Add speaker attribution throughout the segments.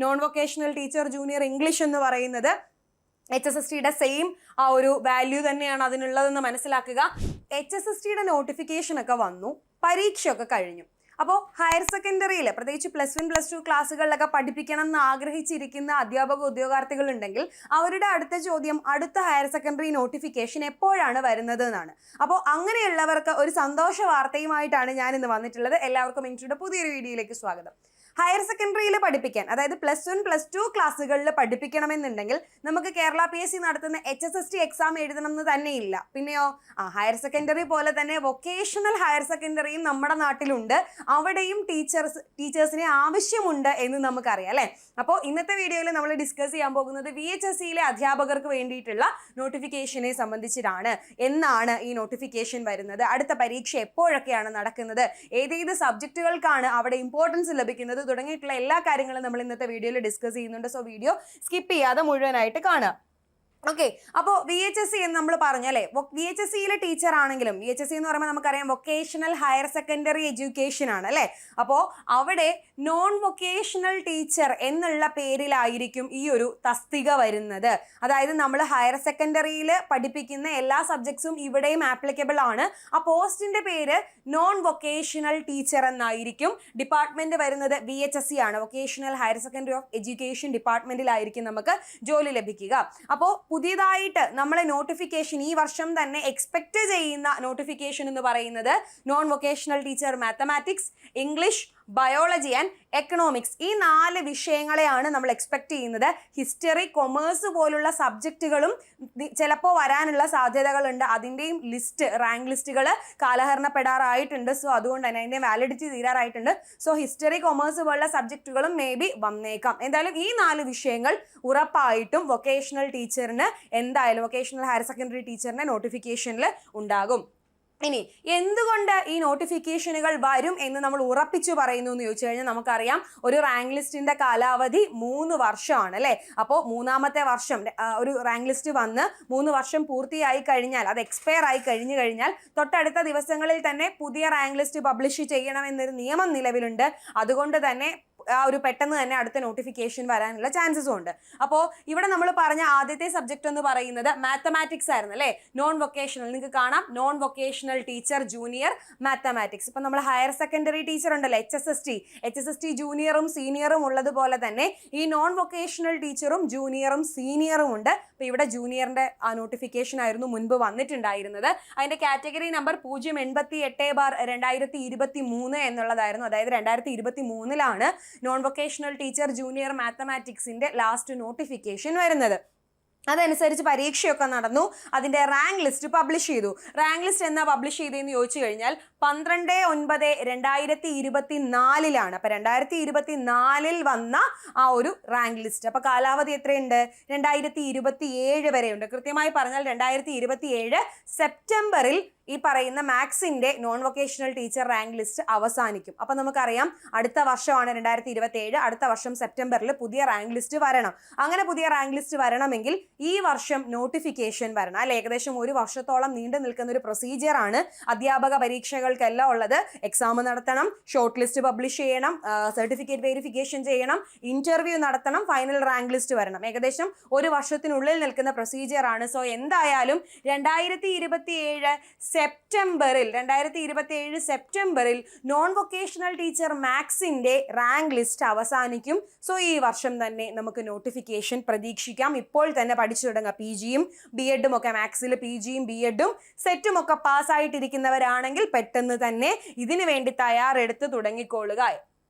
Speaker 1: Non vocational teacher junior English എന്ന് പറയുന്നത് HSST-യുടെ same ആ ഒരു വാല്യൂ തന്നെയാണ് അതിനുള്ളതെന്ന് മനസ്സിലാക്കുക. HSST-യുടെ നോട്ടിഫിക്കേഷൻ ഒക്കെ വന്നു, പരീക്ഷയൊക്കെ കഴിഞ്ഞു. അപ്പോൾ ഹയർ സെക്കൻഡറിയിൽ പ്രത്യേകിച്ച് +1 +2 ക്ലാസ്സുകളിലൊക്കെ പഠിപ്പിക്കണം എന്ന് ആഗ്രഹിച്ചിരിക്കുന്ന അധ്യാപക ഉദ്യോഗാർത്ഥികൾ ഉണ്ടെങ്കിൽ അവരുടെ അടുത്ത ചോദ്യം അടുത്ത ഹയർ സെക്കൻഡറി നോട്ടിഫിക്കേഷൻ എപ്പോഴാണ് വരുന്നത് എന്നാണ്. അപ്പോൾ അങ്ങനെയുള്ളവർക്ക് ഒരു സന്തോഷ വാർത്തയുമായിട്ടാണ് ഞാൻ ഇന്ന് വന്നിട്ടുള്ളത്. എല്ലാവർക്കും ഇൻട്രോയുടെ പുതിയൊരു വീഡിയോയിലേക്ക് സ്വാഗതം. ഹയർ സെക്കൻഡറിയിൽ പഠിപ്പിക്കാൻ, അതായത് +1 +2 ക്ലാസ്സുകളിൽ പഠിപ്പിക്കണമെന്നുണ്ടെങ്കിൽ നമുക്ക് കേരള PSC നടത്തുന്ന HSST എക്സാം എഴുതണം എന്ന് തന്നെയില്ല. പിന്നെയോ ഹയർ സെക്കൻഡറി പോലെ തന്നെ വൊക്കേഷണൽ ഹയർ സെക്കൻഡറിയും നമ്മുടെ നാട്ടിലുണ്ട്. അവിടെയും ടീച്ചേഴ്സിനെ ആവശ്യമുണ്ട് എന്ന് നമുക്കറിയാം അല്ലേ. അപ്പോൾ ഇന്നത്തെ വീഡിയോയിൽ നമ്മൾ ഡിസ്കസ് ചെയ്യാൻ പോകുന്നത് VHSE-യിലെ അധ്യാപകർക്ക് വേണ്ടിയിട്ടുള്ള നോട്ടിഫിക്കേഷനെ സംബന്ധിച്ചിട്ടാണ്. എന്നാണ് ഈ നോട്ടിഫിക്കേഷൻ വരുന്നത്, അടുത്ത പരീക്ഷ എപ്പോഴൊക്കെയാണ് നടക്കുന്നത്, ഏതേത് സബ്ജക്റ്റുകൾക്കാണ് അവിടെ ഇമ്പോർട്ടൻസ് ലഭിക്കുന്നത് തുടങ്ങിയിട്ടുള്ള എല്ലാ കാര്യങ്ങളും നമ്മൾ ഇന്നത്തെ വീഡിയോയിൽ ഡിസ്കസ് ചെയ്യുന്നുണ്ട്. സോ വീഡിയോ സ്കിപ്പ് ചെയ്യാതെ മുഴുവനായിട്ട് കാണുക. ഓക്കെ, അപ്പോൾ VHSE എന്ന് നമ്മൾ പറഞ്ഞല്ലേ, VHSE-യിലെ ടീച്ചർ ആണെങ്കിലും, VHSE എന്ന് പറയുമ്പോൾ നമുക്കറിയാം വൊക്കേഷണൽ ഹയർ സെക്കൻഡറി എഡ്യൂക്കേഷൻ ആണ് അല്ലേ. അപ്പോൾ അവിടെ നോൺ വൊക്കേഷണൽ ടീച്ചർ എന്നുള്ള പേരിലായിരിക്കും ഈ ഒരു തസ്തിക വരുന്നത്. അതായത് നമ്മൾ ഹയർ സെക്കൻഡറിയിൽ പഠിപ്പിക്കുന്ന എല്ലാ സബ്ജക്ട്സും ഇവിടെയും ആപ്ലിക്കബിൾ ആണ്. ആ പോസ്റ്റിന്റെ പേര് നോൺ വൊക്കേഷണൽ ടീച്ചർ എന്നായിരിക്കും. ഡിപ്പാർട്ട്മെന്റ് വരുന്നത് VHSE ആണ്, vocational higher secondary of education ഡിപ്പാർട്ട്മെന്റിലായിരിക്കും നമുക്ക് ജോലി ലഭിക്കുക. അപ്പോൾ പുതിയതായിട്ട് നമ്മളെ നോട്ടിഫിക്കേഷൻ ഈ വർഷം തന്നെ എക്സ്പെക്ട് ചെയ്യുന്ന നോട്ടിഫിക്കേഷൻ എന്ന് പറയുന്നത് non vocational teacher mathematics, English, biology and economics, ഈ 4 വിഷയങ്ങളെയാണ് നമ്മൾ എക്സ്പെക്ട് ചെയ്യുന്നത്. ഹിസ്റ്ററി, കൊമേഴ്സ് പോലുള്ള സബ്ജക്റ്റുകളും ചിലപ്പോൾ വരാനുള്ള സാധ്യതകളുണ്ട്. അതിൻ്റെയും ലിസ്റ്റ്, റാങ്ക് ലിസ്റ്റുകൾ കാലഹരണപ്പെടാറായിട്ടുണ്ട്. സോ അതുകൊണ്ട് തന്നെ അതിൻ്റെ വാലിഡിറ്റി തീരാറായിട്ടുണ്ട്. സോ ഹിസ്റ്ററി, കൊമേഴ്സ് പോലുള്ള സബ്ജക്റ്റുകളും മേ ബി വന്നേക്കാം. എന്തായാലും ഈ 4 വിഷയങ്ങൾ ഉറപ്പായിട്ടും വൊക്കേഷണൽ ടീച്ചറിന്, എന്തായാലും വൊക്കേഷണൽ ഹയർ സെക്കൻഡറി ടീച്ചറിന് നോട്ടിഫിക്കേഷനിൽ ഉണ്ടാകും. ഇനി എന്തുകൊണ്ട് ഈ നോട്ടിഫിക്കേഷനുകൾ വരും എന്ന് നമ്മൾ ഉറപ്പിച്ചു പറയുന്നു എന്ന് ചോദിച്ചു കഴിഞ്ഞാൽ നമുക്കറിയാം ഒരു റാങ്ക് ലിസ്റ്റിന്റെ കാലാവധി 3 വർഷമാണ് അല്ലേ. അപ്പോൾ 3ാമത്തെ വർഷം ഒരു റാങ്ക് ലിസ്റ്റ് വന്ന് 3 വർഷം പൂർത്തിയായി കഴിഞ്ഞാൽ, അത് എക്സ്പയർ ആയി കഴിഞ്ഞു കഴിഞ്ഞാൽ തൊട്ടടുത്ത ദിവസങ്ങളിൽ തന്നെ പുതിയ റാങ്ക് ലിസ്റ്റ് പബ്ലിഷ് ചെയ്യണമെന്നൊരു നിയമം നിലവിലുണ്ട്. അതുകൊണ്ട് തന്നെ ഒരു പെട്ടെന്ന് തന്നെ അടുത്ത നോട്ടിഫിക്കേഷൻ വരാനുള്ള ചാൻസസും ഉണ്ട്. അപ്പോൾ ഇവിടെ നമ്മൾ പറഞ്ഞ ആദ്യത്തെ സബ്ജക്റ്റ് എന്ന് പറയുന്നത് മാത്തമാറ്റിക്സ് ആയിരുന്നു അല്ലേ, നോൺ വൊക്കേഷണൽ. നിങ്ങൾക്ക് കാണാം non vocational teacher junior mathematics. ഇപ്പം നമ്മൾ ഹയർ സെക്കൻഡറി ടീച്ചർ ഉണ്ടല്ലോ, HSST ജൂനിയറും സീനിയറും ഉള്ളതുപോലെ തന്നെ ഈ നോൺ വൊക്കേഷണൽ ടീച്ചറും ജൂനിയറും സീനിയറും ഉണ്ട്. അപ്പോൾ ഇവിടെ ജൂനിയറിന്റെ ആ നോട്ടിഫിക്കേഷൻ ആയിരുന്നു മുൻപ് വന്നിട്ടുണ്ടായിരുന്നത്. അതിന്റെ കാറ്റഗറി നമ്പർ 088/2023 എന്നുള്ളതായിരുന്നു. അതായത് 2023-ലാണ് നോൺ വൊക്കേഷണൽ ടീച്ചർ ജൂനിയർ മാത്തമാറ്റിക്സിന്റെ ലാസ്റ്റ് നോട്ടിഫിക്കേഷൻ വരുന്നത്. അതനുസരിച്ച് പരീക്ഷയൊക്കെ നടന്നു, അതിൻ്റെ റാങ്ക് ലിസ്റ്റ് പബ്ലിഷ് ചെയ്തു. റാങ്ക് ലിസ്റ്റ് എന്നാ പബ്ലിഷ് ചെയ്തതെന്ന് ചോദിച്ചു കഴിഞ്ഞാൽ 12/9/2024-ലാണ്. അപ്പോൾ 2024 വന്ന ആ ഒരു റാങ്ക് ലിസ്റ്റ്. അപ്പോൾ കാലാവധി എത്രയുണ്ട്? 2027 വരെയുണ്ട്. കൃത്യമായി പറഞ്ഞാൽ 2027 സെപ്റ്റംബറിൽ ഈ പറയുന്ന മാത്സിന്റെ non vocational teacher rank list അവസാനിക്കും. അപ്പം നമുക്കറിയാം അടുത്ത വർഷമാണ് 2027, അടുത്ത വർഷം സെപ്റ്റംബറിൽ പുതിയ റാങ്ക് ലിസ്റ്റ് വരണം. അങ്ങനെ പുതിയ റാങ്ക് ലിസ്റ്റ് വരണമെങ്കിൽ ഈ വർഷം നോട്ടിഫിക്കേഷൻ വരണം അല്ലെ. ഏകദേശം 1 വർഷത്തോളം നീണ്ടു നിൽക്കുന്ന ഒരു പ്രൊസീജിയറാണ് അധ്യാപക പരീക്ഷകൾക്കെല്ലാം ഉള്ളത്. എക്സാം നടത്തണം, ഷോർട്ട് ലിസ്റ്റ് പബ്ലിഷ് ചെയ്യണം, സർട്ടിഫിക്കറ്റ് വെരിഫിക്കേഷൻ ചെയ്യണം, ഇന്റർവ്യൂ നടത്തണം, ഫൈനൽ റാങ്ക് ലിസ്റ്റ് വരണം. ഏകദേശം 1 വർഷത്തിനുള്ളിൽ നിൽക്കുന്ന പ്രൊസീജിയറാണ്. സോ എന്തായാലും 2027 സെപ്റ്റംബറിൽ നോൺ വൊക്കേഷണൽ ടീച്ചർ മാത്സിന്റെ റാങ്ക് ലിസ്റ്റ് അവസാനിക്കും. സോ ഈ വർഷം തന്നെ നമുക്ക് നോട്ടിഫിക്കേഷൻ പ്രതീക്ഷിക്കാം. ഇപ്പോൾ തന്നെ പഠിച്ചു തുടങ്ങുക. PGയും B.Edഉം ഒക്കെ, മാത്സിൽ PGയും B.Edഉം സെറ്റും ഒക്കെ പാസ്സായിട്ടിരിക്കുന്നവരാണെങ്കിൽ പെട്ടെന്ന് തന്നെ ഇതിനു വേണ്ടി തയ്യാറെടുത്ത് തുടങ്ങിക്കൊള്ളുക.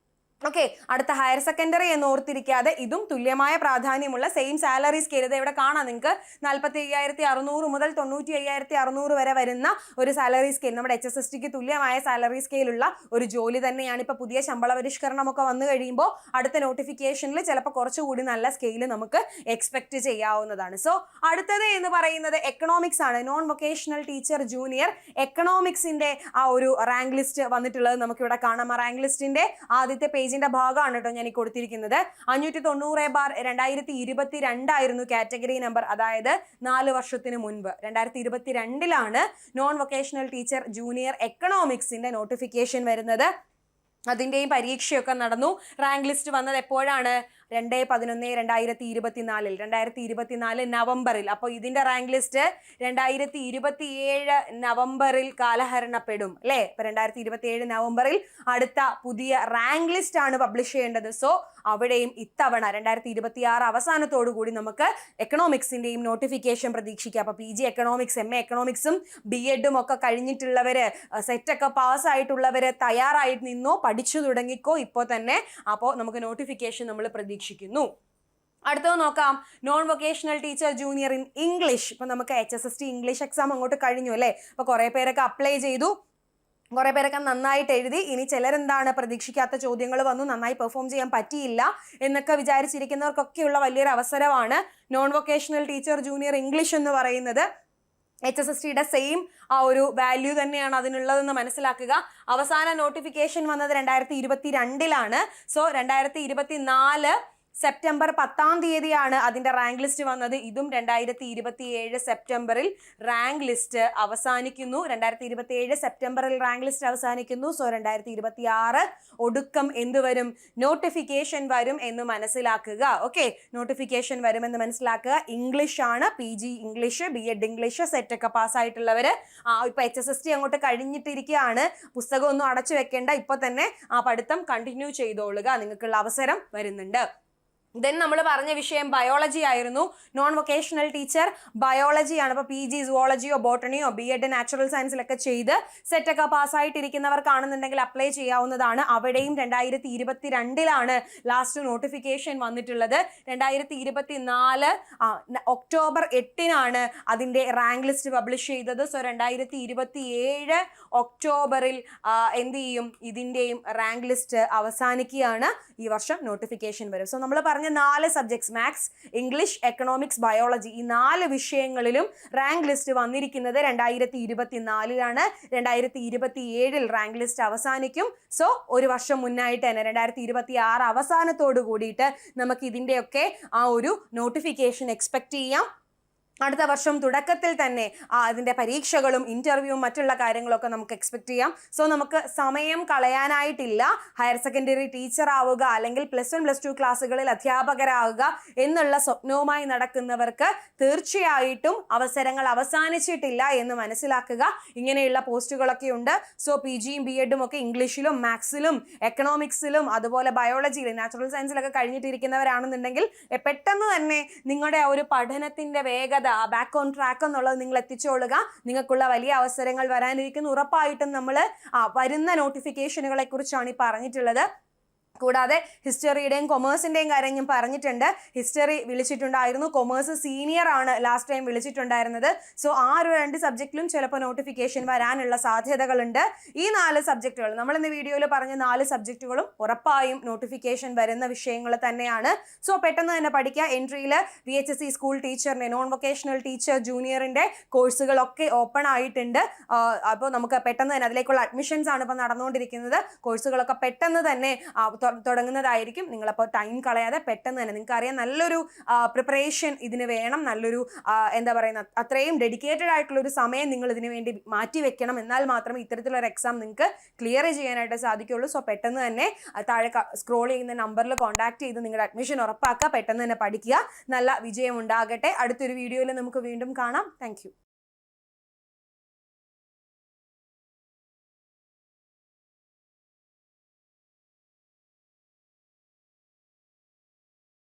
Speaker 1: ഓക്കെ, അടുത്ത ഹയർ സെക്കൻഡറി എന്ന് ഓർത്തിരിക്കാതെ ഇതും തുല്യമായ പ്രാധാന്യമുള്ള സെയിം സാലറി സ്കെയിൽ. ഇത് ഇവിടെ കാണാം നിങ്ങൾക്ക്. 45,600 മുതൽ 95,600 വരെ വരുന്ന ഒരു സാലറി സ്കെയിൽ. നമ്മുടെ HSSTക്ക് തുല്യമായ സാലറി സ്കെയിലുള്ള ഒരു ജോലി തന്നെയാണ്. ഇപ്പോൾ പുതിയ ശമ്പള പരിഷ്കരണമൊക്കെ വന്നു കഴിയുമ്പോൾ അടുത്ത നോട്ടിഫിക്കേഷനിൽ ചിലപ്പോൾ കുറച്ചുകൂടി നല്ല സ്കെയിൽ നമുക്ക് എക്സ്പെക്ട് ചെയ്യാവുന്നതാണ്. സോ അടുത്തത് എന്ന് പറയുന്നത് എക്കണോമിക്സ് ആണ്. നോൺ വൊക്കേഷണൽ ടീച്ചർ ജൂനിയർ എക്കണോമിക്സിന്റെ ആ ഒരു റാങ്ക് ലിസ്റ്റ് വന്നിട്ടുള്ളത് നമുക്കിവിടെ കാണാം. ആ റാങ്ക് ലിസ്റ്റിന്റെ ആദ്യത്തെ പേജിന്റെ ഭാഗമാണ് കേട്ടോ ഞാൻ ഈ കൊടുത്തിരിക്കുന്നത്. 590/2022 ആയിരുന്നു കാറ്റഗറി നമ്പർ. അതായത് 4 വർഷത്തിന് മുൻപ് 2022-ലാണ് നോൺ വൊക്കേഷണൽ ടീച്ചർ ജൂനിയർ എക്കണോമിക്സിന്റെ നോട്ടിഫിക്കേഷൻ വരുന്നത്. അതിൻ്റെയും പരീക്ഷയൊക്കെ നടന്നു. റാങ്ക് ലിസ്റ്റ് വന്നത് എപ്പോഴാണ്? 2024 നവംബറിൽ. അപ്പോൾ ഇതിന്റെ റാങ്ക് ലിസ്റ്റ് 2027 നവംബറിൽ കാലഹരണപ്പെടും അല്ലെ. ഇപ്പൊ 2027 നവംബറിൽ അടുത്ത പുതിയ റാങ്ക് ലിസ്റ്റ് ആണ് പബ്ലിഷ് ചെയ്യേണ്ടത്. സോ അവിടെയും ഇത്തവണ 2026 അവസാനത്തോടു കൂടി നമുക്ക് എക്കണോമിക്സിന്റെയും നോട്ടിഫിക്കേഷൻ പ്രതീക്ഷിക്കാം. അപ്പൊ PG എക്കണോമിക്സ്, MA എക്കണോമിക്സും BEdും ഒക്കെ കഴിഞ്ഞിട്ടുള്ളവര്, സെറ്റൊക്കെ പാസ്സായിട്ടുള്ളവര് തയ്യാറായി നിന്നോ, പഠിച്ചു തുടങ്ങിക്കോ ഇപ്പോൾ തന്നെ. അപ്പോൾ നമുക്ക് നോട്ടിഫിക്കേഷൻ നമ്മൾ പ്രതീക്ഷിക്കുന്നു. അടുത്തത് നോക്കാം, non vocational teacher junior in English. ഇപ്പൊ നമുക്ക് HSST ഇംഗ്ലീഷ് എക്സാം അങ്ങോട്ട് കഴിഞ്ഞു അല്ലേ. അപ്പൊ കുറെ പേരൊക്കെ അപ്ലൈ ചെയ്തു, കുറെ പേരൊക്കെ നന്നായിട്ട് എഴുതി. ഇനി ചിലരെന്താണ് പ്രതീക്ഷിക്കാത്ത ചോദ്യങ്ങൾ വന്നു, നന്നായി പെർഫോം ചെയ്യാൻ പറ്റിയില്ല എന്നൊക്കെ വിചാരിച്ചിരിക്കുന്നവർക്കൊക്കെയുള്ള വലിയൊരു അവസരമാണ് non vocational teacher junior English എന്ന് പറയുന്നത്. HSSTയുടെ സെയിം ആ ഒരു വാല്യൂ തന്നെയാണ് അതിനുള്ളതെന്ന് മനസ്സിലാക്കുക. അവസാന നോട്ടിഫിക്കേഷൻ വന്നത് 2022 സോ 2024 സെപ്റ്റംബർ 10 അതിന്റെ റാങ്ക് ലിസ്റ്റ് വന്നത്. ഇതും 2027 സെപ്റ്റംബറിൽ റാങ്ക് ലിസ്റ്റ് അവസാനിക്കുന്നു. 2027 സെപ്റ്റംബറിൽ റാങ്ക് ലിസ്റ്റ് അവസാനിക്കുന്നു. സോ 2026 ഒടുക്കം എന്ത് വരും? നോട്ടിഫിക്കേഷൻ വരും എന്ന് മനസ്സിലാക്കുക. ഓക്കെ, നോട്ടിഫിക്കേഷൻ വരുമെന്ന് മനസ്സിലാക്കുക. ഇംഗ്ലീഷ് ആണ്, PG English, BEd English set ഒക്കെ പാസ്സായിട്ടുള്ളവര്. ഇപ്പൊ HSST അങ്ങോട്ട് കഴിഞ്ഞിട്ടിരിക്കുകയാണ്. പുസ്തകം ഒന്നും അടച്ചു വെക്കേണ്ട, ഇപ്പൊ തന്നെ ആ പഠിത്തം കണ്ടിന്യൂ ചെയ്തോളുക, നിങ്ങൾക്കുള്ള അവസരം വരുന്നുണ്ട്. ദെൻ നമ്മൾ പറഞ്ഞ വിഷയം ബയോളജി ആയിരുന്നു. നോൺ വൊക്കേഷണൽ ടീച്ചർ ബയോളജി ആണ്. അപ്പോൾ PG സുവോളജിയോ ബോട്ടണിയോ BEd നാച്ചുറൽ സയൻസിലൊക്കെ ചെയ്ത് സെറ്റൊക്കെ പാസ്സായിട്ടിരിക്കുന്നവർ കാണുന്നുണ്ടെങ്കിൽ അപ്ലൈ ചെയ്യാവുന്നതാണ്. അവിടെയും 2022 ലാസ്റ്റ് നോട്ടിഫിക്കേഷൻ വന്നിട്ടുള്ളത്. 2024 ഒക്ടോബർ 8 അതിൻ്റെ റാങ്ക് ലിസ്റ്റ് പബ്ലിഷ് ചെയ്തത്. സോ 2027 ഒക്ടോബറിൽ എന്ത് ചെയ്യും? ഇതിൻ്റെയും റാങ്ക് ലിസ്റ്റ് അവസാനിക്കുകയാണ്. ഈ വർഷം നോട്ടിഫിക്കേഷൻ വരും. സോ നമ്മൾ 4 subjects, maths, English, economics, biology, ഈ 4 വിഷയങ്ങളിലും റാങ്ക് ലിസ്റ്റ് വന്നിരിക്കുന്നത് 2024 2027 റാങ്ക് ലിസ്റ്റ് അവസാനിക്കും. സോ ഒരു വർഷം മുന്നായിട്ട് തന്നെ 2026 അവസാനത്തോട് കൂടിയിട്ട് നമുക്ക് ഇതിൻ്റെയൊക്കെ ആ ഒരു നോട്ടിഫിക്കേഷൻ എക്സ്പെക്ട് ചെയ്യാം. അടുത്ത വർഷം തുടക്കത്തിൽ തന്നെ അതിൻ്റെ പരീക്ഷകളും ഇന്റർവ്യൂവും മറ്റുള്ള കാര്യങ്ങളൊക്കെ നമുക്ക് എക്സ്പെക്ട് ചെയ്യാം. സോ നമുക്ക് സമയം കളയാനായിട്ടില്ല. ഹയർ സെക്കൻഡറി ടീച്ചർ ആവുക അല്ലെങ്കിൽ +1 +2 ക്ലാസ്സുകളിൽ അധ്യാപകരാകുക എന്നുള്ള സ്വപ്നവുമായി നടക്കുന്നവർക്ക് തീർച്ചയായിട്ടും അവസരങ്ങൾ അവസാനിച്ചിട്ടില്ല എന്ന് മനസ്സിലാക്കുക. ഇങ്ങനെയുള്ള പോസ്റ്റുകളൊക്കെ ഉണ്ട്. സോ PGയും BEdും ഒക്കെ ഇംഗ്ലീഷിലും മാത്സിലും എക്കണോമിക്സിലും അതുപോലെ ബയോളജിയിലും നാച്ചുറൽ സയൻസിലൊക്കെ കഴിഞ്ഞിട്ടിരിക്കുന്നവരാണെന്നുണ്ടെങ്കിൽ പെട്ടെന്ന് തന്നെ നിങ്ങളുടെ ഒരു പഠനത്തിന്റെ വേഗത, ബാക്ക് ഓൺ ട്രാക്ക് എന്നുള്ളത് നിങ്ങൾ എത്തിച്ചോളുക. നിങ്ങൾക്കുള്ള വലിയ അവസരങ്ങൾ വരാനിരിക്കുന്നു. ഉറപ്പായിട്ടും നമ്മൾ വരുന്ന നോട്ടിഫിക്കേഷനുകളെ കുറിച്ചാണ് ഈ പറഞ്ഞിട്ടുള്ളത്. കൂടാതെ ഹിസ്റ്ററിയുടെയും കൊമേഴ്സിൻ്റെയും കാര്യം ഞാൻ പറഞ്ഞിട്ടുണ്ട്. ഹിസ്റ്ററി വിളിച്ചിട്ടുണ്ടായിരുന്നു, കൊമേഴ്സ് സീനിയർ ആണ് ലാസ്റ്റ് ടൈം വിളിച്ചിട്ടുണ്ടായിരുന്നത്. സോ ആ ഒരു 2 സബ്ജക്റ്റിലും ചിലപ്പോൾ നോട്ടിഫിക്കേഷൻ വരാനുള്ള സാധ്യതകളുണ്ട്. ഈ 4 സബ്ജക്റ്റുകൾ, നമ്മൾ ഇന്ന് വീഡിയോയിൽ പറഞ്ഞ 4 സബ്ജക്റ്റുകളും ഉറപ്പായും നോട്ടിഫിക്കേഷൻ വരുന്ന വിഷയങ്ങൾ തന്നെയാണ്. സോ പെട്ടെന്ന് തന്നെ പഠിക്കുക. എൻട്രിയിൽ VHSE സ്കൂൾ ടീച്ചറിൻ്റെ, നോൺ വൊക്കേഷണൽ ടീച്ചർ ജൂനിയറിൻ്റെ കോഴ്സുകളൊക്കെ ഓപ്പൺ ആയിട്ടുണ്ട്. അപ്പോൾ നമുക്ക് പെട്ടെന്ന് തന്നെ അതിലേക്കുള്ള അഡ്മിഷൻസ് ആണ് ഇപ്പോൾ നടന്നുകൊണ്ടിരിക്കുന്നത്. കോഴ്സുകളൊക്കെ പെട്ടെന്ന് തന്നെ തുടങ്ങുന്നതായിരിക്കും. നിങ്ങളപ്പോൾ ടൈം കളയാതെ പെട്ടെന്ന് തന്നെ, നിങ്ങൾക്കറിയാം നല്ലൊരു പ്രിപ്പറേഷൻ ഇതിന് വേണം. നല്ലൊരു എന്താ പറയുന്ന അത്രയും ഡെഡിക്കേറ്റഡ് ആയിട്ടുള്ള ഒരു സമയം നിങ്ങൾ ഇതിനു വേണ്ടി മാറ്റി വെക്കണം. എന്നാൽ മാത്രമേ ഇത്തരത്തിലൊരു എക്സാം നിങ്ങൾക്ക് ക്ലിയർ ചെയ്യാനായിട്ട് സാധിക്കുള്ളൂ. സോ പെട്ടെന്ന് തന്നെ താഴെ സ്ക്രോൾ ചെയ്യുന്ന നമ്പറിൽ കോൺടാക്ട് ചെയ്ത് നിങ്ങളുടെ അഡ്മിഷൻ ഉറപ്പാക്കുക. പെട്ടെന്ന് തന്നെ പഠിക്കുക. നല്ല വിജയം ഉണ്ടാകട്ടെ. അടുത്തൊരു വീഡിയോയിൽ നമുക്ക് വീണ്ടും കാണാം. താങ്ക്